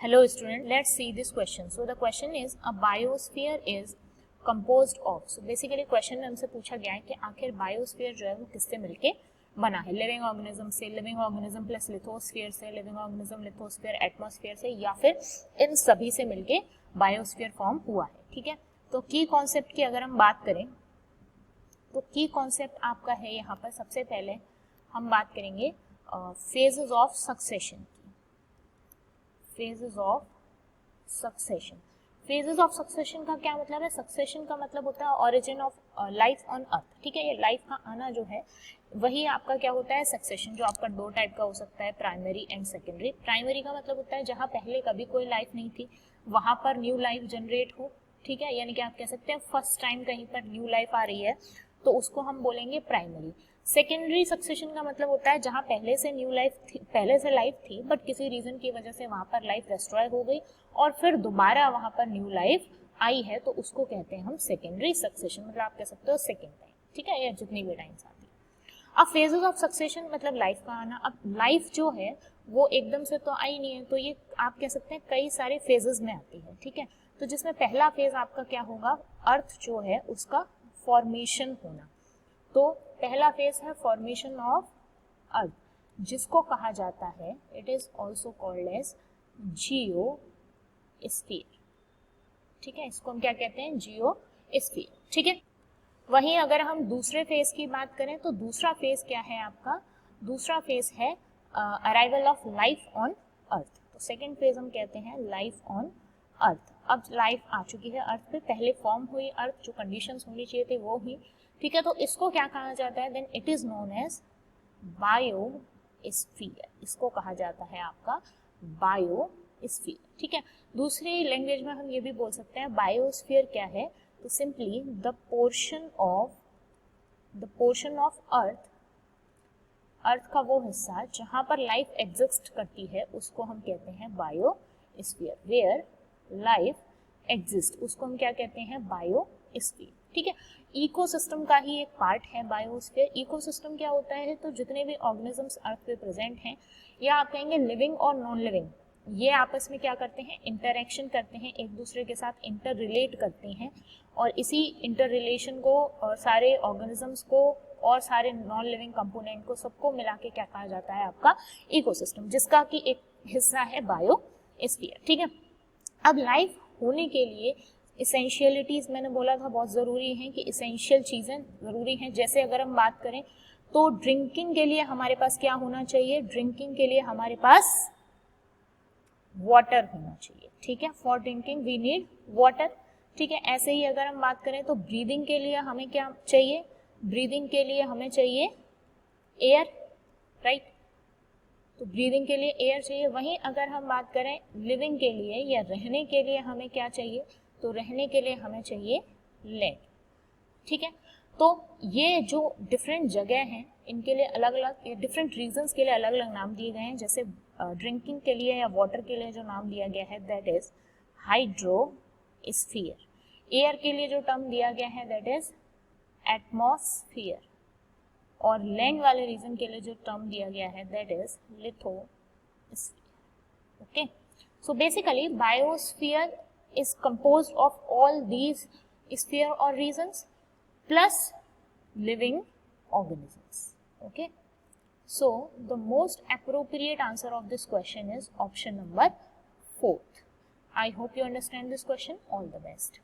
Hello student, let's see this question. So the question is a biosphere is composed of. So basically question में हमसे पूछा गया है कि आखिर बायोस्फीयर जो है वो किससे मिलके बना है, लिविंग ऑर्गेनिज्म से, लिविंग ऑर्गेनिज्म प्लस लिथोस्फीयर से, लिविंग ऑर्गेनिज्म लिथोस्फीयर एटमॉस्फेयर से, या फिर इन सभी से मिलके बायोस्फीयर फॉर्म हुआ है. ठीक है, तो की कॉन्सेप्ट की अगर हम बात करें तो की कॉन्सेप्ट आपका है यहाँ पर. सबसे पहले हम बात करेंगे phases of succession. Phases of succession. Phases of succession का क्या मतलब है? सक्सेशन का मतलब होता है origin of life on earth. ठीक है, ये लाइफ का आना जो है वही आपका क्या होता है? सक्सेशन, जो आपका दो टाइप का हो सकता है, प्राइमरी एंड सेकेंडरी. प्राइमरी का मतलब होता है जहाँ पहले कभी कोई लाइफ नहीं थी वहां पर न्यू लाइफ जनरेट हो. ठीक है, यानी कि आप कह सकते हैं फर्स्ट टाइम कहीं पर न्यू लाइफ आ रही है तो उसको हम बोलेंगे प्राइमरी. सेकेंडरी सक्सेशन का मतलब होता है जहां पहले से न्यू लाइफ थी, पहले से लाइफ थी बट किसी रीजन की वजह से वहां पर लाइफ डिस्ट्रॉय हो गई और फिर दोबारा वहां पर न्यू लाइफ आई है, तो उसको कहते हैं हम सेकेंडरी सक्सेशन. मतलब आप कह सकते हो सेकेंड टाइम. ठीक है, या जितनी भी टाइम्स आती है. अब फेजेस ऑफ सक्सेशन मतलब लाइफ का आना. अब लाइफ जो है वो एकदम से तो आई नहीं है, तो ये आप कह सकते हैं कई सारे फेजेस में आती है. ठीक है, तो जिसमें पहला फेज आपका क्या होगा? अर्थ जो है उसका फॉर्मेशन होना. तो पहला फेज है फॉर्मेशन ऑफ अर्थ, जिसको कहा जाता है, it is also called as geosphere. ठीक है, इसको हम क्या कहते हैं? जियोस्फीयर. ठीक है, वहीं अगर हम दूसरे फेज की बात करें तो दूसरा फेज क्या है आपका? दूसरा फेज है arrival of life on earth. तो सेकेंड फेज हम कहते हैं लाइफ ऑन अर्थ. अब लाइफ आ चुकी है अर्थ पे, पहले फॉर्म हुई अर्थ, जो कंडीशंस होनी चाहिए थे वो हुई. ठीक है, तो इसको क्या कहा जाता है? Then it is known as biosphere. इसको कहा जाता है आपका बायोस्फीयर. ठीक है, दूसरी लैंग्वेज में हम ये भी बोल सकते हैं बायोस्फीयर क्या है? तो simply the portion of earth, earth का वो हिस्सा जहां पर लाइफ एग्जिस्ट करती है उसको हम कहते हैं बायोस्फीयर. वेयर लाइफ एग्जिस्ट उसको हम क्या कहते हैं? बायोस्फीयर. ठीक है, इकोसिस्टम का ही एक पार्ट है बायोस्फीयर. इकोसिस्टम क्या होता है? तो जितने भी ऑर्गेनिजम्स अर्थ पे प्रेजेंट हैं, या आप कहेंगे लिविंग और नॉन लिविंग, ये आपस में क्या करते हैं? इंटरेक्शन करते हैं, एक दूसरे के साथ इंटर रिलेट करते हैं, और इसी इंटर रिलेशन को और सारे ऑर्गेनिजम्स को और सारे नॉन लिविंग कंपोनेंट को सबको मिला के क्या कहा जाता है? आपका इकोसिस्टम, जिसका कि एक हिस्सा है बायोस्फीयर. ठीक है, अब लाइफ होने के लिए इसेंशियलिटीज मैंने बोला था बहुत ज़रूरी हैं, कि इसेंशियल चीज़ें ज़रूरी हैं. जैसे अगर हम बात करें तो ड्रिंकिंग के लिए हमारे पास क्या होना चाहिए? ड्रिंकिंग के लिए हमारे पास वाटर होना चाहिए. ठीक है, for drinking we need water. ठीक है, ऐसे ही अगर हम बात करें तो ब्रीदिंग के लिए हमें क्या चाहिए? ब्रीदिंग के लिए हमें चाहिए एयर. राइट, तो ब्रीदिंग के लिए एयर चाहिए. वहीं अगर हम बात करें लिविंग के लिए या रहने के लिए हमें क्या चाहिए? तो रहने के लिए हमें चाहिए लैंड. ठीक है, तो ये जो डिफरेंट जगह हैं इनके लिए अलग अलग, डिफरेंट रीजंस के लिए अलग अलग नाम दिए गए हैं. जैसे ड्रिंकिंग के लिए या वाटर के लिए जो नाम दिया गया है दैट इज हाइड्रोस्फीयर. एयर के लिए जो टर्म दिया गया है दैट इज एटमॉस्फियर. और लैंड वाले रीजन के लिए जो टर्म दिया गया है that is lithosphere. Okay, so basically biosphere is composed of all these sphere or regions plus living organisms. Okay, so the most appropriate answer of this question is option number 4. I hope you understand this question. All the best.